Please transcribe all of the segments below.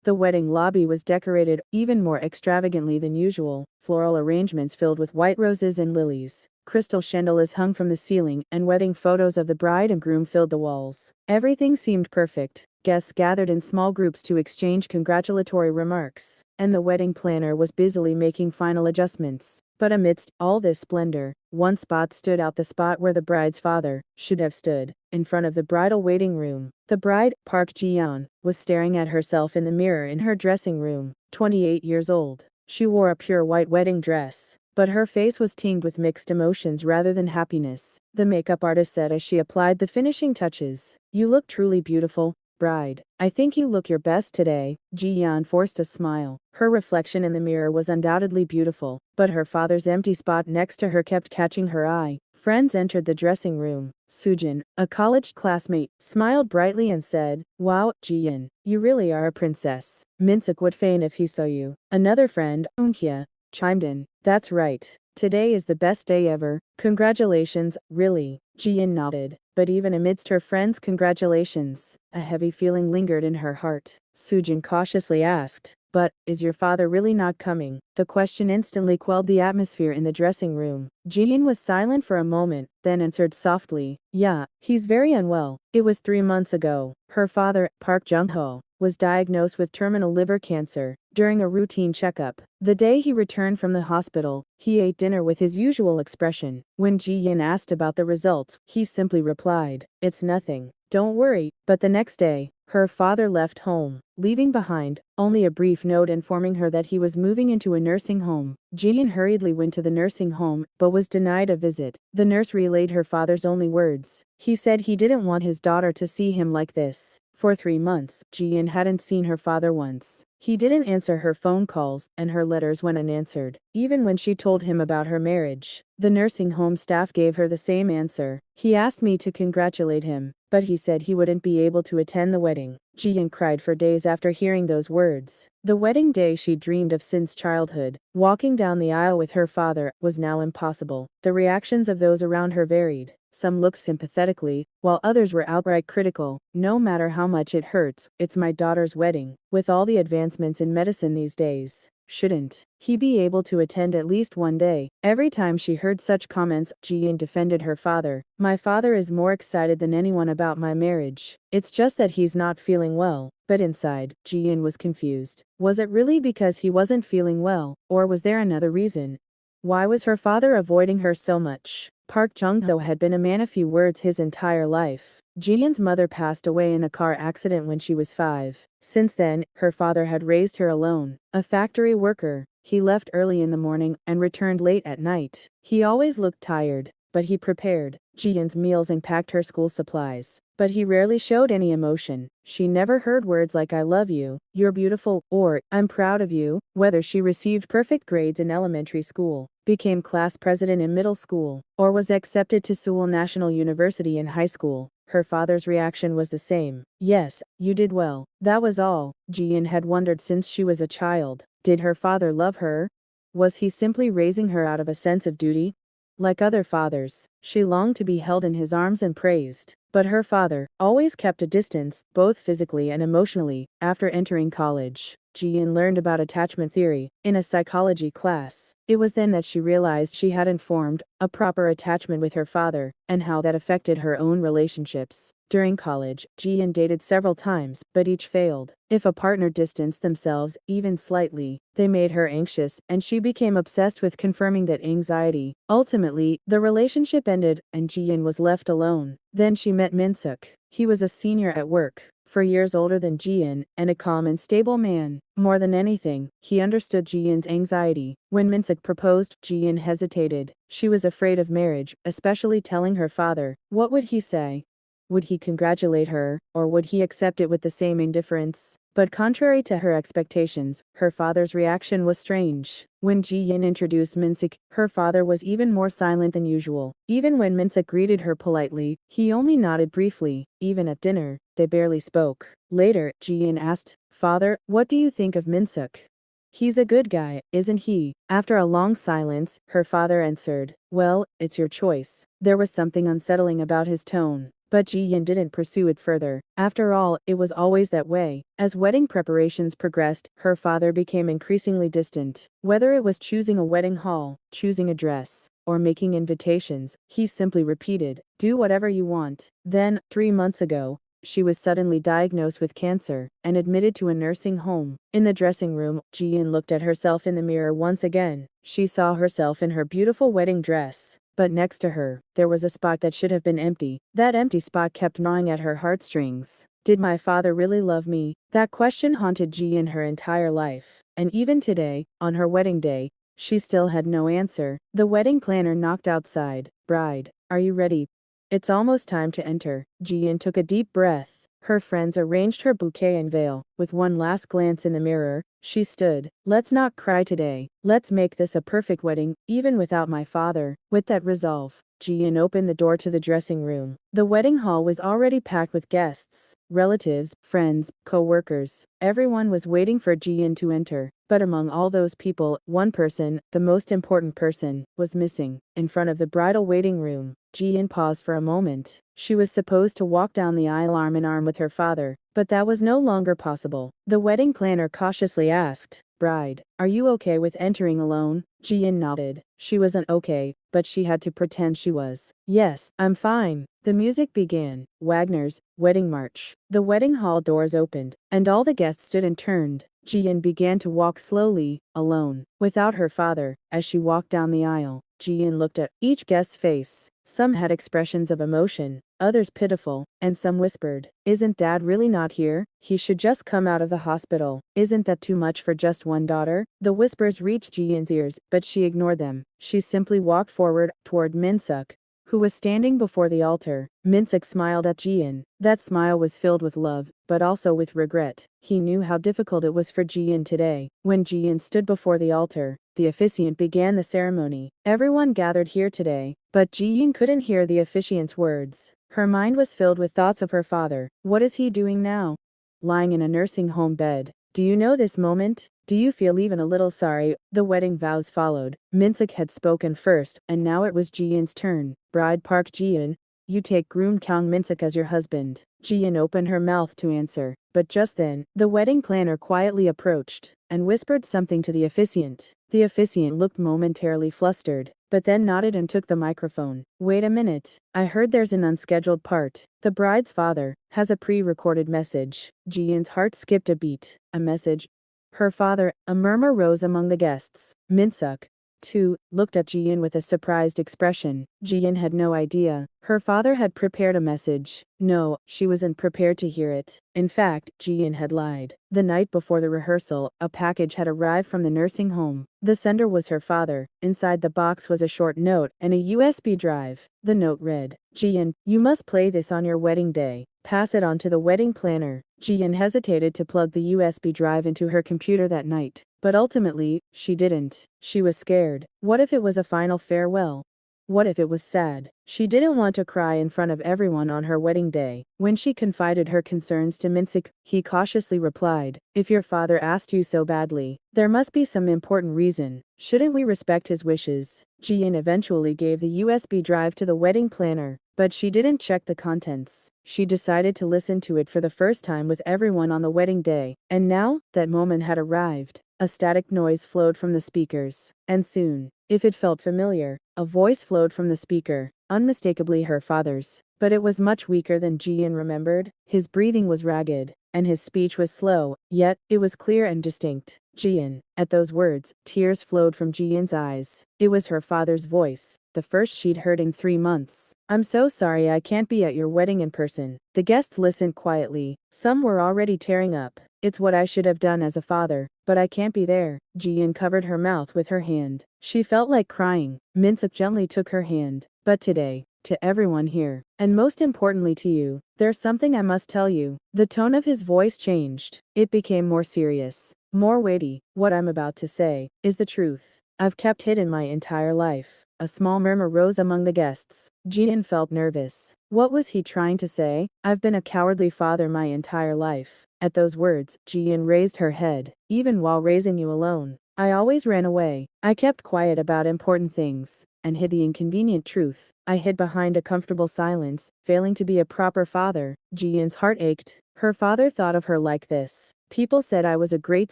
The wedding lobby was decorated even more extravagantly than usual, floral arrangements filled with white roses and lilies. Crystal chandeliers hung from the ceiling, and wedding photos of the bride and groom filled the walls. Everything seemed perfect. Guests gathered in small groups to exchange congratulatory remarks, and the wedding planner was busily making final adjustments. But amidst all this splendor, one spot stood out, the spot where the bride's father should have stood, in front of the bridal waiting room. The bride, Park Ji-yeon, was staring at herself in the mirror in her dressing room, 28 years old. She wore a pure white wedding dress, but her face was tinged with mixed emotions rather than happiness. The makeup artist said as she applied the finishing touches, "You look truly beautiful, bride. I think you look your best today." Ji-yeon forced a smile. Her reflection in the mirror was undoubtedly beautiful, but her father's empty spot next to her kept catching her eye. Friends entered the dressing room. Sujin, a college classmate, smiled brightly and said, "Wow, Ji-yeon, you really are a princess. Minsuk would faint if he saw you." Another friend, Eunhye, chimed in, "That's right. Today is the best day ever. Congratulations." "Really?" Ji-yeon nodded. But even amidst her friends' congratulations, a heavy feeling lingered in her heart. Sujin cautiously asked, "But, is your father really not coming?" The question instantly quelled the atmosphere in the dressing room. Ji-yeon was silent for a moment, then answered softly, "Yeah, he's very unwell. It was 3 months ago." Her father, Park Jung-ho, was diagnosed with terminal liver cancer. During a routine checkup, the day he returned from the hospital, he ate dinner with his usual expression. When Ji-yeon asked about the results, he simply replied, "It's nothing. Don't worry." But the next day, her father left home, leaving behind only a brief note informing her that he was moving into a nursing home. Ji-yeon hurriedly went to the nursing home, but was denied a visit. The nurse relayed her father's only words. He said he didn't want his daughter to see him like this. For 3 months, Ji-yeon hadn't seen her father once. He didn't answer her phone calls, and her letters went unanswered. Even when she told him about her marriage, the nursing home staff gave her the same answer. "He asked me to congratulate him, but he said he wouldn't be able to attend the wedding." Ji-yeon cried for days after hearing those words. The wedding day she dreamed of since childhood, walking down the aisle with her father, was now impossible. The reactions of those around her varied. Some looked sympathetically, while others were outright critical. "No matter how much it hurts, it's my daughter's wedding. With all the advancements in medicine these days, shouldn't he be able to attend at least one day?" Every time she heard such comments, Ji-yeon defended her father. "My father is more excited than anyone about my marriage. It's just that he's not feeling well." But inside, Ji-yeon was confused. Was it really because he wasn't feeling well, or was there another reason? Why was her father avoiding her so much? Park Jung-ho had been a man of few words his entire life. Ji-yeon's mother passed away in a car accident when she was 5. Since then, her father had raised her alone. A factory worker, he left early in the morning and returned late at night. He always looked tired, but he prepared Ji-yeon's meals and packed her school supplies. But he rarely showed any emotion. She never heard words like "I love you," "You're beautiful," or "I'm proud of you." Whether she received perfect grades in elementary school, became class president in middle school, or was accepted to Seoul National University in high school, her father's reaction was the same. "Yes, you did well." That was all. Ji-yeon had wondered since she was a child. Did her father love her? Was he simply raising her out of a sense of duty? Like other fathers, she longed to be held in his arms and praised. But her father always kept a distance, both physically and emotionally. After entering college, Ji-yeon learned about attachment theory in a psychology class. It was then that she realized she hadn't formed a proper attachment with her father, and how that affected her own relationships. During college, Ji-yeon dated several times, but each failed. If a partner distanced themselves, even slightly, they made her anxious, and she became obsessed with confirming that anxiety. Ultimately, the relationship ended, and Ji-yeon was left alone. Then she met Minsuk. He was a senior at work, 4 years older than Ji-yeon, and a calm and stable man. More than anything, he understood Ji-yeon's anxiety. When Minsuk proposed, Ji-yeon hesitated. She was afraid of marriage, especially telling her father. What would he say? Would he congratulate her, or would he accept it with the same indifference? But contrary to her expectations, her father's reaction was strange. When Ji-yeon introduced Minsuk, her father was even more silent than usual. Even when Minsuk greeted her politely, he only nodded briefly. Even at dinner, they barely spoke. Later, Ji-yeon asked, "Father, what do you think of Minsuk? He's a good guy, isn't he?" After a long silence, her father answered, "Well, it's your choice." There was something unsettling about his tone. but Ji Yin didn't pursue it further. After all, it was always that way. As wedding preparations progressed, her father became increasingly distant. Whether it was choosing a wedding hall, choosing a dress, or making invitations, he simply repeated, "Do whatever you want." Then, 3 months ago, she was suddenly diagnosed with cancer and admitted to a nursing home. In the dressing room, Ji Yin looked at herself in the mirror once again. She saw herself in her beautiful wedding dress. But next to her, there was a spot that should have been empty. That empty spot kept gnawing at her heartstrings. Did my father really love me? That question haunted Ji Yin her entire life. And even today, on her wedding day, she still had no answer. The wedding planner knocked outside. "Bride, are you ready?" "It's almost time to enter." Ji Yin took a deep breath. Her friends arranged her bouquet and veil. With one last glance in the mirror, she stood. "Let's not cry today. Let's make this a perfect wedding, even without my father." With that resolve, Ji Yin opened the door to the dressing room. The wedding hall was already packed with guests, relatives, friends, co-workers. Everyone was waiting for Ji Yin to enter. But among all those people, one person, the most important person, was missing. In front of the bridal waiting room, Ji Yin paused for a moment. She was supposed to walk down the aisle arm in arm with her father, but that was no longer possible. The wedding planner cautiously asked, "Bride, are you okay with entering alone?" Ji Yin nodded. She wasn't okay, but she had to pretend she was. "Yes, I'm fine." The music began, Wagner's Wedding March. The wedding hall doors opened, and all the guests stood and turned. Ji Yin began to walk slowly, alone, without her father. As she walked down the aisle, Ji Yin looked at each guest's face. Some had expressions of emotion, others pitiful, and some whispered, "Isn't Dad really not here? He should just come out of the hospital. Isn't that too much for just one daughter?" The whispers reached Ji Yin's ears, but she ignored them. She simply walked forward, toward Min-suk, who was standing before the altar. Min-suk smiled at Ji Yin. That smile was filled with love, but also with regret. He knew how difficult it was for Ji Yin today. When Ji Yin stood before the altar, the officiant began the ceremony. Everyone gathered here today, but Ji Yin couldn't hear the officiant's words. Her mind was filled with thoughts of her father. What is he doing now? Lying in a nursing home bed. Do you know this moment? Do you feel even a little sorry? The wedding vows followed. Min-suk had spoken first, and now it was Ji Yin's turn. "Bride Park Ji-in, you take groom Kang Min-suk as your husband." Ji Yin opened her mouth to answer, but just then, the wedding planner quietly approached and whispered something to the officiant. The officiant looked momentarily flustered, but then nodded and took the microphone. "Wait a minute. I heard there's an unscheduled part. The bride's father has a pre-recorded message." Ji Yin's heart skipped a beat. A message? Her father? A murmur rose among the guests. Min-suk, too, looked at Ji Yin with a surprised expression. Ji Yin had no idea. Her father had prepared a message. No, she wasn't prepared to hear it. In fact, Ji Yin had lied. The night before the rehearsal, a package had arrived from the nursing home. The sender was her father. Inside the box was a short note and a USB drive. The note read, "Ji Yin, you must play this on your wedding day. Pass it on to the wedding planner." Ji Yin hesitated to plug the USB drive into her computer that night, but ultimately, she didn't. She was scared. What if it was a final farewell? What if it was sad? She didn't want to cry in front of everyone on her wedding day. When she confided her concerns to Min-suk, he cautiously replied, "If your father asked you so badly, there must be some important reason. Shouldn't we respect his wishes?" Ji Yin eventually gave the USB drive to the wedding planner, but she didn't check the contents. She decided to listen to it for the first time with everyone on the wedding day. And now, that moment had arrived. A static noise flowed from the speakers. And soon, if it felt familiar, a voice flowed from the speaker, unmistakably her father's. But it was much weaker than Ji Yin remembered. His breathing was ragged, and his speech was slow, yet it was clear and distinct. "Ji Yin." At those words, tears flowed from Ji Yin's eyes. It was her father's voice, the first she'd heard in 3 months. "I'm so sorry I can't be at your wedding in person." The guests listened quietly. Some were already tearing up. "It's what I should have done as a father, but I can't be there." Ji Yin covered her mouth with her hand. She felt like crying. Min-suk gently took her hand. "But today, to everyone here, and most importantly to you, there's something I must tell you." The tone of his voice changed. It became more serious, more weighty. "What I'm about to say is the truth. I've kept hidden my entire life." A small murmur rose among the guests. Ji Yin felt nervous. What was he trying to say? "I've been a cowardly father my entire life." At those words, Ji Yin raised her head. "Even while raising you alone, I always ran away. I kept quiet about important things, and hid the inconvenient truth." I hid behind a comfortable silence, failing to be a proper father. Jiyan's heart ached. Her father thought of her like this. People said I was a great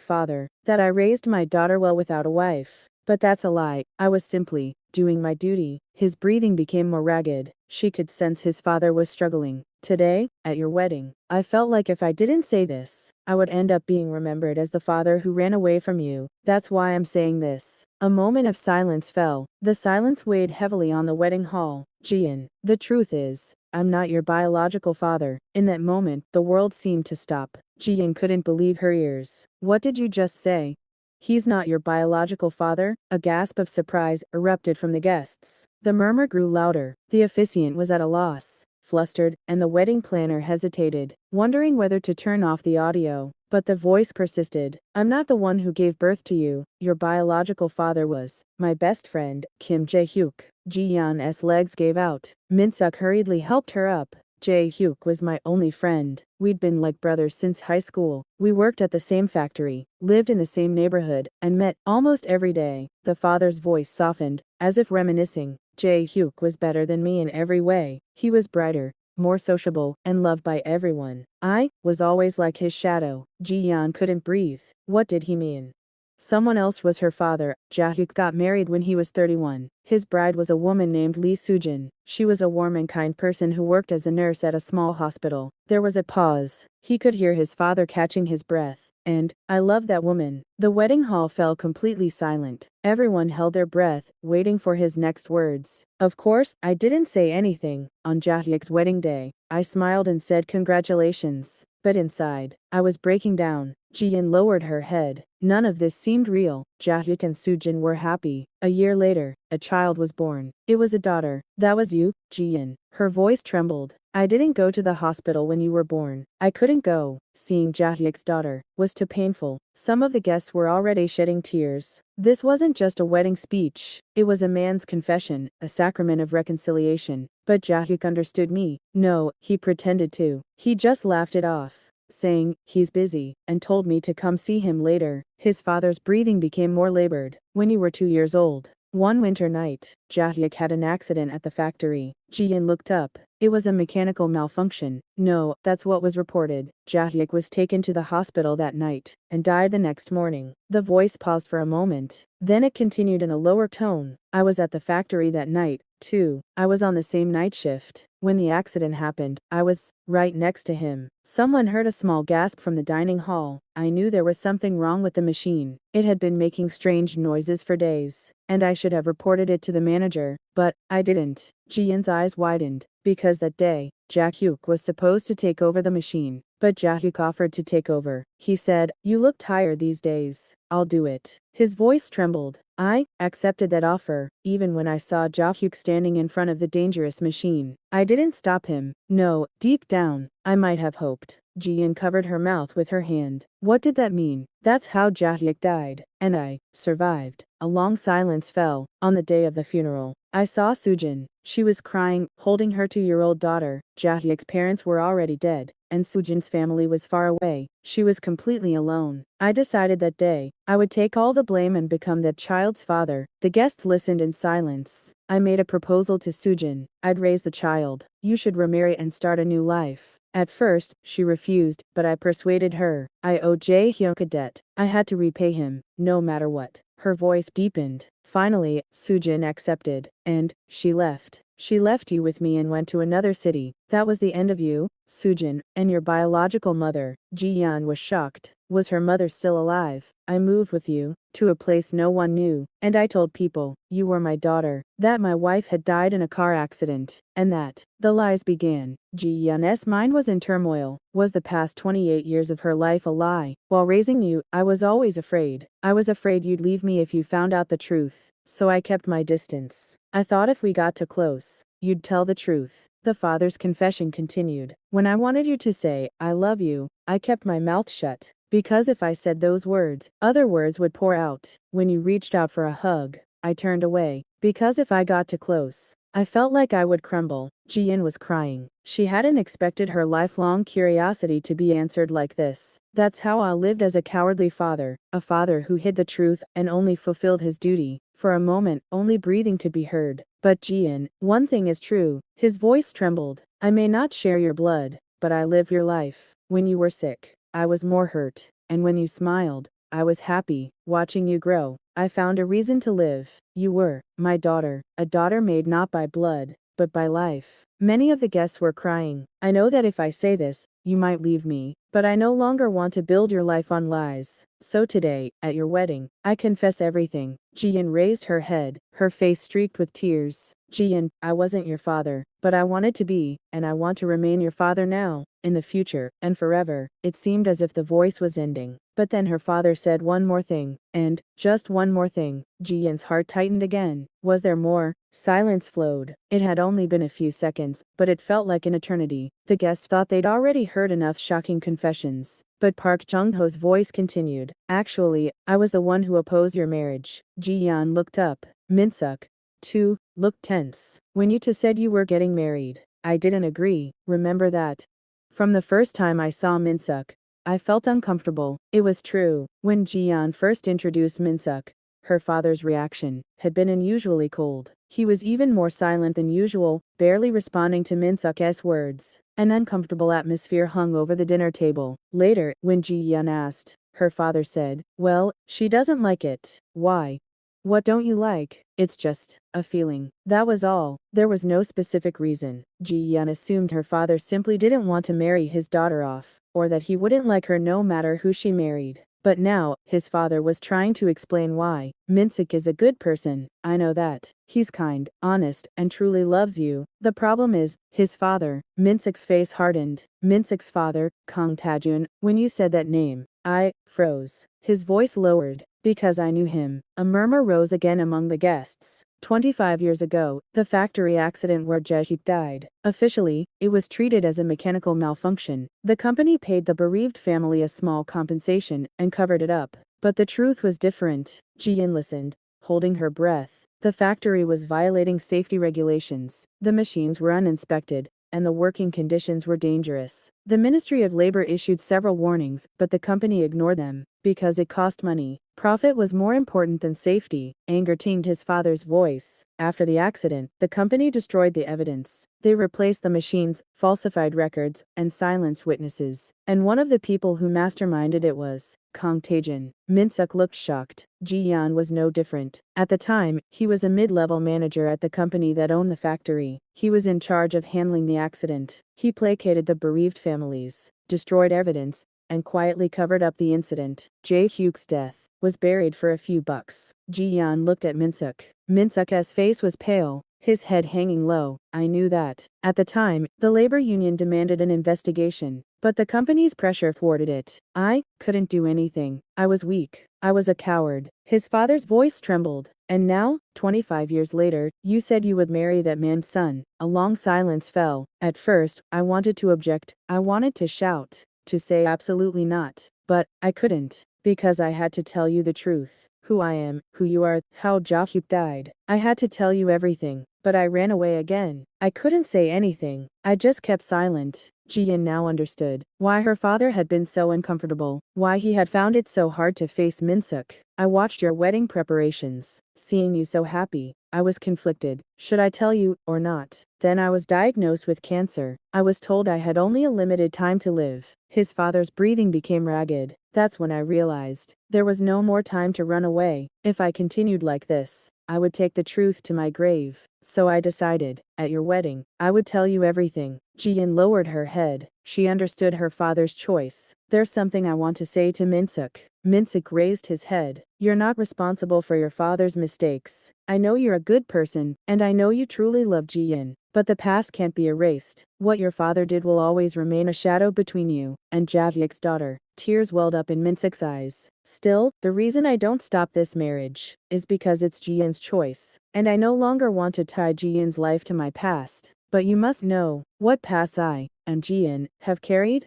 father, that I raised my daughter well without a wife. But that's a lie. I was simply doing my duty. His breathing became more ragged. She could sense his father was struggling. Today, at your wedding, I felt like if I didn't say this, I would end up being remembered as the father who ran away from you. That's why I'm saying this. A moment of silence fell. The silence weighed heavily on the wedding hall. Jian, the truth is, I'm not your biological father. In that moment, the world seemed to stop. Jian couldn't believe her ears. What did you just say? He's not your biological father? A gasp of surprise erupted from the guests. The murmur grew louder. The officiant was at a loss, flustered, and the wedding planner hesitated, wondering whether to turn off the audio. But the voice persisted. I'm not the one who gave birth to you. Your biological father was my best friend, Kim Jae-hyuk. Ji-yeon's legs gave out. Min-suk hurriedly helped her up. Jae-hyuk was my only friend. We'd been like brothers since high school. We worked at the same factory, lived in the same neighborhood, and met almost every day. The father's voice softened, as if reminiscing. Jae-hyuk was better than me in every way. He was brighter, more sociable, and loved by everyone. I was always like his shadow. Ji-yeon couldn't breathe. What did he mean? Someone else was her father. Jae-hyuk got married when he was 31. His bride was a woman named Lee Soo-jin. She was a warm and kind person who worked as a nurse at a small hospital. There was a pause. He could hear his father catching his breath. And, I love that woman. The wedding hall fell completely silent. Everyone held their breath, waiting for his next words. Of course, I didn't say anything. On Jae-hyuk's wedding day, I smiled and said congratulations. But inside, I was breaking down. Ji-yeon lowered her head. None of this seemed real. Jae-hyuk and Soo-jin were happy. A year later, a child was born. It was a daughter. That was you, Ji-yeon. Her voice trembled. I didn't go to the hospital when you were born. I couldn't go. Seeing Jae-hyuk's daughter was too painful. Some of the guests were already shedding tears. This wasn't just a wedding speech. It was a man's confession, a sacrament of reconciliation. But Jae-hyuk understood me. No, he pretended to. He just laughed it off, saying, he's busy, and told me to come see him later. His father's breathing became more labored. When you were 2 years old. One winter night, Jae-hyuk had an accident at the factory. Ji-yeon looked up. It was a mechanical malfunction. No, that's what was reported. Jae-hyuk was taken to the hospital that night, and died the next morning. The voice paused for a moment. Then it continued in a lower tone. I was at the factory that night, too. I was on the same night shift. When the accident happened, I was right next to him. Someone heard a small gasp from the dining hall. I knew there was something wrong with the machine. It had been making strange noises for days, and I should have reported it to the manager, but I didn't. Ji-yeon's eyes widened. Because that day, Jae-hyuk was supposed to take over the machine, but Jae-hyuk offered to take over. He said, you look tired these days. I'll do it. His voice trembled. I accepted that offer, even when I saw Jae-hyuk standing in front of the dangerous machine. I didn't stop him. No, deep down, I might have hoped. Ji-yeon covered her mouth with her hand. What did that mean? That's how Jae-hyuk died. And I survived. A long silence fell. On the day of the funeral, I saw Soo-jin. She was crying, holding her 2-year-old daughter. Jae-hyuk's parents were already dead, and Soo-jin's family was far away. She was completely alone. I decided that day, I would take all the blame and become that child's father. The guests listened in silence. I made a proposal to Soo-jin. I'd raise the child. You should remarry and start a new life. At first, she refused, but I persuaded her. I owed Jae-hyuk a debt. I had to repay him, no matter what. Her voice deepened. Finally, Soo-jin accepted, and she left. She left you with me and went to another city. That was the end of you, Soo-jin, and your biological mother. Ji-yeon was shocked. Was her mother still alive? I moved with you, to a place no one knew, and I told people, you were my daughter, that my wife had died in a car accident, and that. The lies began. Ji-yeon's mind was in turmoil. Was the past 28 years of her life a lie? While raising you, I was always afraid. I was afraid you'd leave me if you found out the truth. So I kept my distance. I thought if we got too close, you'd tell the truth. The father's confession continued. When I wanted you to say, I love you, I kept my mouth shut. Because if I said those words, other words would pour out. When you reached out for a hug, I turned away. Because if I got too close, I felt like I would crumble. Ji-yeon was crying. She hadn't expected her lifelong curiosity to be answered like this. That's how I lived as a cowardly father, a father who hid the truth and only fulfilled his duty. For a moment, only breathing could be heard. But Jian, one thing is true. His voice trembled. I may not share your blood, but I live your life. When you were sick, I was more hurt. And when you smiled, I was happy. Watching you grow, I found a reason to live. You were my daughter, a daughter made not by blood, but by life. Many of the guests were crying. I know that if I say this, you might leave me, but I no longer want to build your life on lies. So today, at your wedding, I confess everything. Jian raised her head, her face streaked with tears. Jian, I wasn't your father, but I wanted to be, and I want to remain your father now, in the future, and forever. It seemed as if the voice was ending. But then her father said one more thing, and, just one more thing. Jian's heart tightened again. Was there more? Silence flowed. It had only been a few seconds, but it felt like an eternity. The guests thought they'd already heard enough shocking confessions. But Park Jung-ho's voice continued. Actually, I was the one who opposed your marriage. Ji-yeon looked up. Minsuk, too, looked tense. When you two said you were getting married, I didn't agree, remember that? From the first time I saw Minsuk, I felt uncomfortable. It was true. When Ji-yeon first introduced Minsuk, her father's reaction had been unusually cold. He was even more silent than usual, barely responding to Minsuk's words. An uncomfortable atmosphere hung over the dinner table. Later, when Ji-yeon asked, her father said, "Well, she doesn't like it." "Why? What don't you like?" "It's just a feeling." That was all. There was no specific reason. Ji-yeon assumed her father simply didn't want to marry his daughter off, or that he wouldn't like her no matter who she married. But now, his father was trying to explain why. Minsuk is a good person, I know that. He's kind, honest, and truly loves you. The problem is, his father. Minsuk's face hardened. Minsuk's father, Kang Tajun, when you said that name, I froze. His voice lowered. Because I knew him. A murmur rose again among the guests. 25 years ago, the factory accident where Jae-hyuk died. Officially, it was treated as a mechanical malfunction. The company paid the bereaved family a small compensation and covered it up. But the truth was different. Ji-yeon listened, holding her breath. The factory was violating safety regulations. The machines were uninspected, and the working conditions were dangerous. The Ministry of Labor issued several warnings, but the company ignored them, because it cost money. Profit was more important than safety. Anger tinged his father's voice. After the accident, the company destroyed the evidence. They replaced the machines, falsified records, and silenced witnesses. And one of the people who masterminded it was Kang Taejin. Minsuk looked shocked. Ji-yeon was no different. At the time, he was a mid-level manager at the company that owned the factory. He was in charge of handling the accident. He placated the bereaved families, destroyed evidence, and quietly covered up the incident. Jae-hyuk's death was buried for a few bucks. Ji-yeon looked at Minsuk. Minsuk's face was pale, his head hanging low. I knew that. At the time, the labor union demanded an investigation, but the company's pressure thwarted it. I couldn't do anything. I was weak. I was a coward. His father's voice trembled. And now, 25 years later, you said you would marry that man's son. A long silence fell. At first, I wanted to object. I wanted to shout, to say absolutely not. But I couldn't. Because I had to tell you the truth. Who I am, who you are, how Jae-hyuk died. I had to tell you everything, but I ran away again. I couldn't say anything. I just kept silent. Ji-yeon now understood why her father had been so uncomfortable, why he had found it so hard to face Minsuk. I watched your wedding preparations. Seeing you so happy, I was conflicted. Should I tell you, or not? Then I was diagnosed with cancer. I was told I had only a limited time to live. His father's breathing became ragged. That's when I realized there was no more time to run away. If I continued like this, I would take the truth to my grave. So I decided, at your wedding, I would tell you everything. Ji-yeon lowered her head. She understood her father's choice. There's something I want to say to Minsuk. Minsuk raised his head. You're not responsible for your father's mistakes. I know you're a good person, and I know you truly love Ji-yeon. But the past can't be erased. What your father did will always remain a shadow between you and Jae-hyuk's daughter. Tears welled up in Minsuk's eyes. Still, the reason I don't stop this marriage is because it's Ji-yeon's choice, and I no longer want to tie Ji-yeon's life to my past. But you must know what past I and Ji-yeon have carried.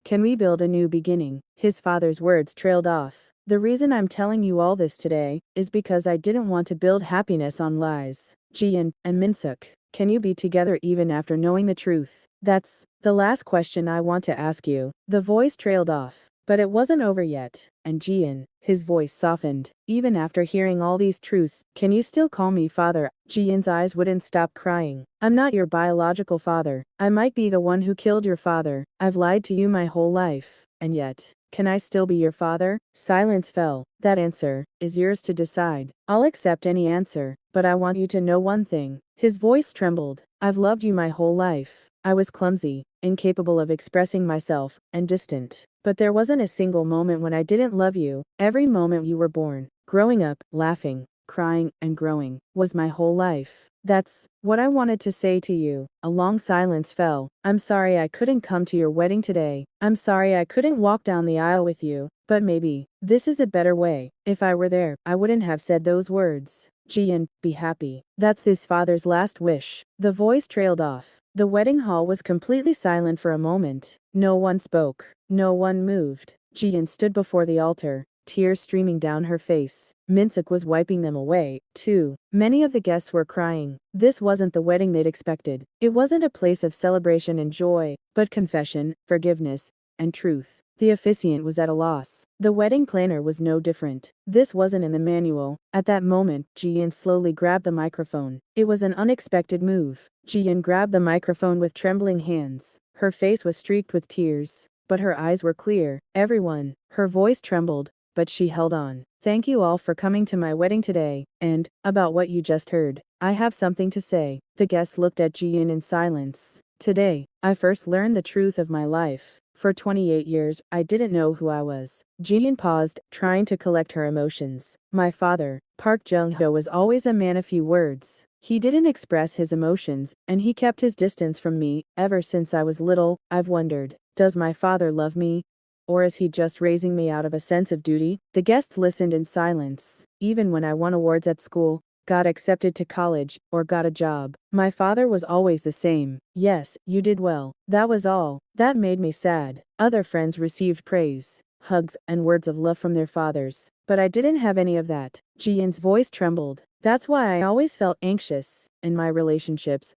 Can we build a new beginning? His father's words trailed off. The reason I'm telling you all this today is because I didn't want to build happiness on lies. Ji-yeon and Minsuk, can you be together even after knowing the truth? That's the last question I want to ask you. The voice trailed off, But it wasn't over yet, and Jian, his voice softened. Even after hearing all these truths, can you still call me father? Jian's eyes wouldn't stop crying. I'm not your biological father. I might be the one who killed your father. I've lied to you my whole life. And yet, can I still be your father? Silence fell. That answer is yours to decide. I'll accept any answer, but I want you to know one thing. His voice trembled. I've loved you my whole life. I was clumsy, incapable of expressing myself, and distant. But there wasn't a single moment when I didn't love you. Every moment you were born, growing up, laughing, crying, and growing, was my whole life. That's what I wanted to say to you. A long silence fell. I'm sorry I couldn't come to your wedding today. I'm sorry I couldn't walk down the aisle with you. But maybe this is a better way. If I were there, I wouldn't have said those words. Jian, be happy. That's his father's last wish. The voice trailed off. The wedding hall was completely silent for a moment. No one spoke. No one moved. Jian stood before the altar, tears streaming down her face. Minsuk was wiping them away, too. Many of the guests were crying. This wasn't the wedding they'd expected. It wasn't a place of celebration and joy, but confession, forgiveness, and truth. The officiant was at a loss. The wedding planner was no different. This wasn't in the manual. At that moment, Jian slowly grabbed the microphone. It was an unexpected move. Jian grabbed the microphone with trembling hands. Her face was streaked with tears, but her eyes were clear. Everyone. Her voice trembled, but she held on. Thank you all for coming to my wedding today, and, about what you just heard, I have something to say. The guests looked at Jian in silence. Today, I first learned the truth of my life. For 28 years, I didn't know who I was. Jian paused, trying to collect her emotions. My father, Park Jung-ho, was always a man of few words. He didn't express his emotions, and he kept his distance from me. Ever since I was little, I've wondered, does my father love me? Or is he just raising me out of a sense of duty? The guests listened in silence. Even when I won awards at school, got accepted to college, or got a job, my father was always the same. Yes, you did well. That was all. That made me sad. Other friends received praise, hugs, and words of love from their fathers, but I didn't have any of that. Jian's voice trembled. That's why I always felt anxious. In my relationships.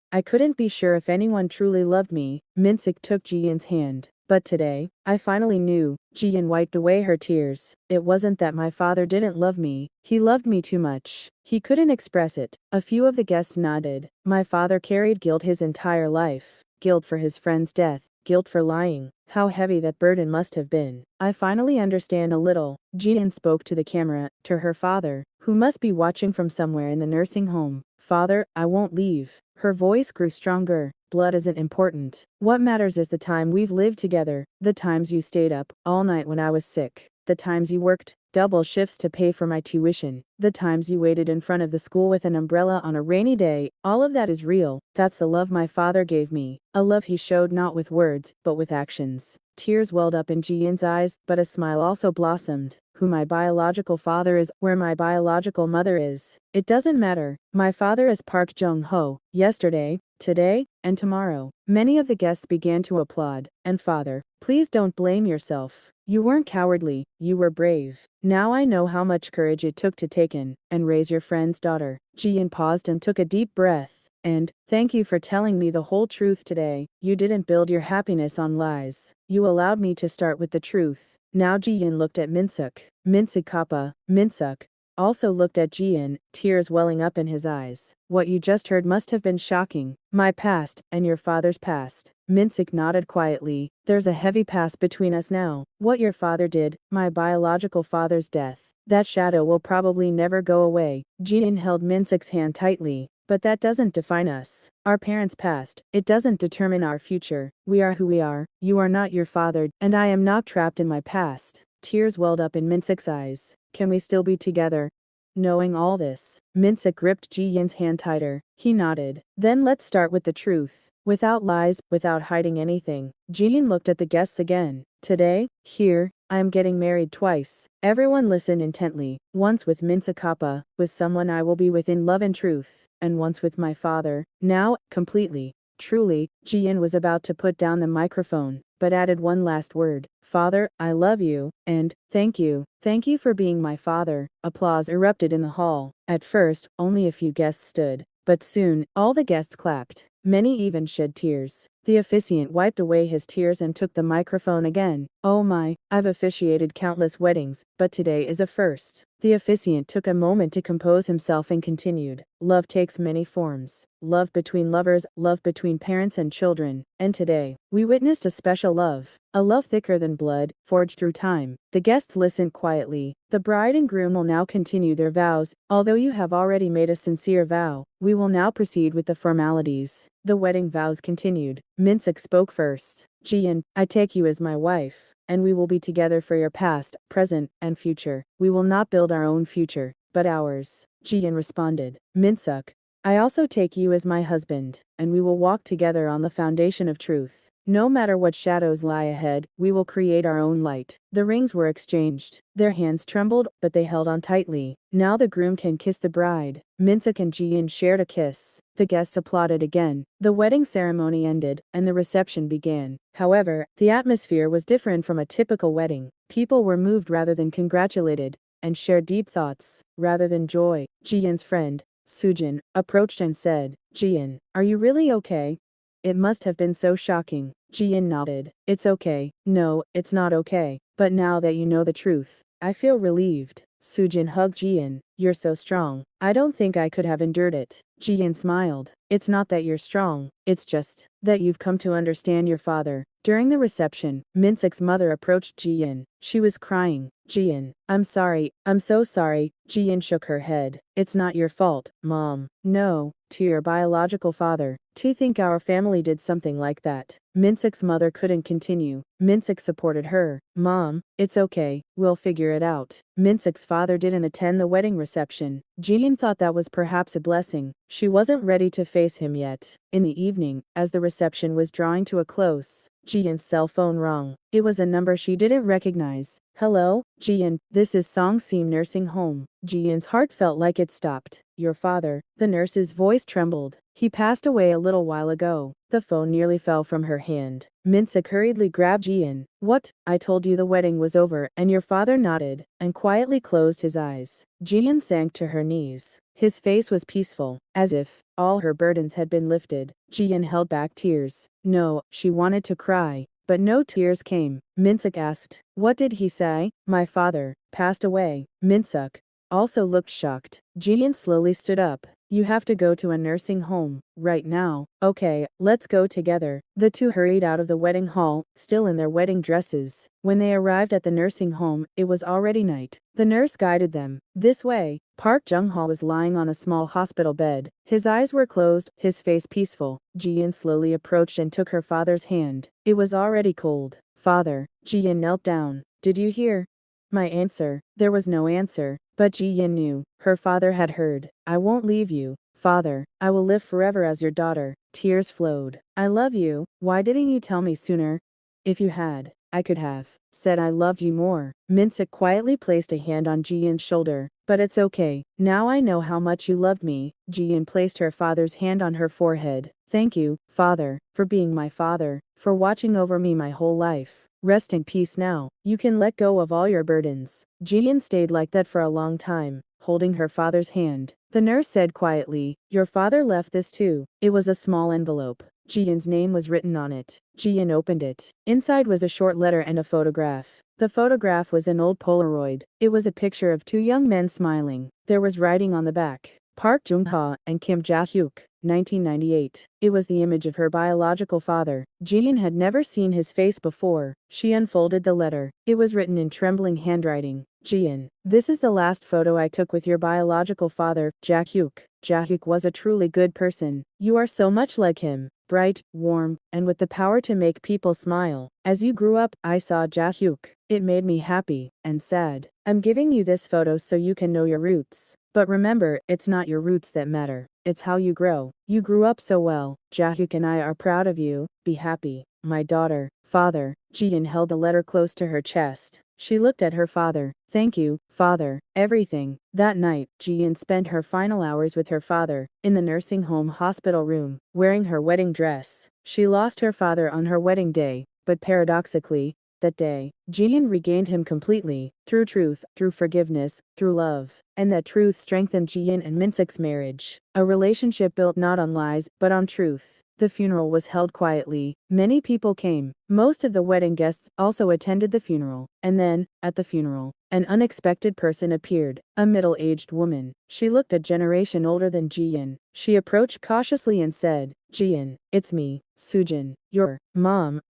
I couldn't be sure if anyone truly loved me. Minsuk took Jian's hand. But today, I finally knew. Jian wiped away her tears. It wasn't that my father didn't love me. He loved me too much. He couldn't express it. A few of the guests nodded. My father carried guilt his entire life. Guilt for his friend's death. Guilt for lying. How heavy that burden must have been. I finally understand a little. Jian spoke to the camera, to her father, who must be watching from somewhere in the nursing home. Father, I won't leave. Her voice grew stronger. Blood isn't important. What matters is the time we've lived together, the times you stayed up all night when I was sick, the times you worked double shifts to pay for my tuition, the times you waited in front of the school with an umbrella on a rainy day. All of that is real. That's the love my father gave me, a love he showed not with words, but with actions. Tears welled up in Jian's eyes, but a smile also blossomed. Who my biological father is, where my biological mother is, it doesn't matter. My father is Park Jung-ho. Yesterday, today, and tomorrow. Many of the guests began to applaud. And father, please don't blame yourself. You weren't cowardly, you were brave. Now I know how much courage it took to take in and raise your friend's daughter. Jian paused and took a deep breath. And, thank you for telling me the whole truth today. You didn't build your happiness on lies. You allowed me to start with the truth. Now Jian looked at Minsuk. Minsuk also looked at Jian, tears welling up in his eyes. What you just heard must have been shocking. My past, and your father's past. Minsuk nodded quietly. There's a heavy past between us now. What your father did, my biological father's death. That shadow will probably never go away. Jian held Minsuk's hand tightly. But that doesn't define us. Our parents' past, it doesn't determine our future. We are who we are. You are not your father, and I am not trapped in my past. Tears welled up in Minsuk's eyes. Can we still be together? Knowing all this, Minsuk gripped Jian's hand tighter. He nodded. Then let's start with the truth. Without lies, without hiding anything. Jian looked at the guests again. Today, here, I am getting married twice. Everyone listened intently. Once with Minsuk, with someone I will be with in love and truth. And once with my father. Now, completely. Truly, Jian was about to put down the microphone, but added one last word. Father, I love you, and, thank you. Thank you for being my father. Applause erupted in the hall. At first, only a few guests stood, but soon, all the guests clapped. Many even shed tears. The officiant wiped away his tears and took the microphone again. Oh my, I've officiated countless weddings, but today is a first. The officiant took a moment to compose himself and continued. Love takes many forms. Love between lovers, love between parents and children, and today, we witnessed a special love. A love thicker than blood, forged through time. The guests listened quietly. The bride and groom will now continue their vows. Although you have already made a sincere vow, we will now proceed with the formalities. The wedding vows continued. Minsk spoke first. Jian, I take you as my wife, and we will be together for your past, present, and future. We will not build our own future, but ours. Jian responded. Minsk, I also take you as my husband, and we will walk together on the foundation of truth. No matter what shadows lie ahead, we will create our own light. The rings were exchanged. Their hands trembled, but they held on tightly. Now the groom can kiss the bride. Minsk and Jian shared a kiss. The guests applauded again. The wedding ceremony ended, and the reception began. However, the atmosphere was different from a typical wedding. People were moved rather than congratulated, and shared deep thoughts, rather than joy. Jian's friend, Sujin, approached and said, Jian, are you really okay? It must have been so shocking. Jian nodded. It's okay. No, it's not okay. But now that you know the truth, I feel relieved. Sujin hugged Jian. You're so strong. I don't think I could have endured it. Jian smiled. It's not that you're strong, it's just that you've come to understand your father. During the reception, Minsk's mother approached Jian. She was crying. Jian, I'm sorry, I'm so sorry. Jian shook her head. It's not your fault, Mom. No, to your biological father. To think our family did something like that. Minsk's mother couldn't continue. Minsk supported her. Mom, it's okay, we'll figure it out. Minsk's father didn't attend the wedding reception. Jian thought that was perhaps a blessing. She wasn't ready to face him yet. In the evening, as the reception was drawing to a close, Jian's cell phone rang. It was a number she didn't recognize. Hello, Jian, this is Songseem Nursing Home. Jian's heart felt like it stopped. Your father. The nurse's voice trembled. He passed away a little while ago. The phone nearly fell from her hand. Minsk hurriedly grabbed Jian. What? I told you the wedding was over, and your father nodded, and quietly closed his eyes. Jian sank to her knees. His face was peaceful, as if all her burdens had been lifted. Jian held back tears. No, she wanted to cry, but no tears came. Minsk asked, what did he say? My father passed away. Minsk also looked shocked. Jian slowly stood up. You have to go to a nursing home, right now. Okay, let's go together. The two hurried out of the wedding hall, still in their wedding dresses. When they arrived at the nursing home, it was already night. The nurse guided them. This way. Park Jung-ha was lying on a small hospital bed. His eyes were closed, his face peaceful. Jian slowly approached and took her father's hand. It was already cold. Father. Jian knelt down. Did you hear my answer? There was no answer, but Jian knew. Her father had heard. I won't leave you, father. I will live forever as your daughter. Tears flowed. I love you. Why didn't you tell me sooner? If you had, I could have said I loved you more. Minsk quietly placed a hand on Jian's shoulder. But it's okay. Now I know how much you loved me. Jian placed her father's hand on her forehead. Thank you, father, for being my father, for watching over me my whole life. Rest in peace now. You can let go of all your burdens. Jian stayed like that for a long time, holding her father's hand. The nurse said quietly, your father left this too. It was a small envelope. Jian's name was written on it. Jian opened it. Inside was a short letter and a photograph. The photograph was an old Polaroid. It was a picture of two young men smiling. There was writing on the back. Park Jung-ha and Kim Ja-hyuk, 1998. It was the image of her biological father. Jian had never seen his face before. She unfolded the letter. It was written in trembling handwriting. Jian, this is the last photo I took with your biological father, Ja-hyuk. Ja-hyuk was a truly good person. You are so much like him. Bright, warm, and with the power to make people smile. As you grew up, I saw Ja-hyuk. It made me happy and sad. I'm giving you this photo so you can know your roots. But remember, it's not your roots that matter. It's how you grow. You grew up so well. Ja-hyuk and I are proud of you. Be happy, my daughter. Father. Jian held the letter close to her chest. She looked at her father. Thank you, father. Everything. That night, Jian spent her final hours with her father, in the nursing home hospital room, wearing her wedding dress. She lost her father on her wedding day, but paradoxically, that day, Jian regained him completely, through truth, through forgiveness, through love. And that truth strengthened Jian and Minsk's marriage. A relationship built not on lies, but on truth. The funeral was held quietly. Many people came. Most of the wedding guests also attended the funeral. And then, at the funeral, an unexpected person appeared, a middle-aged woman. She looked a generation older than Jian. She approached cautiously and said, "Jian, it's me, Sujin, your mom."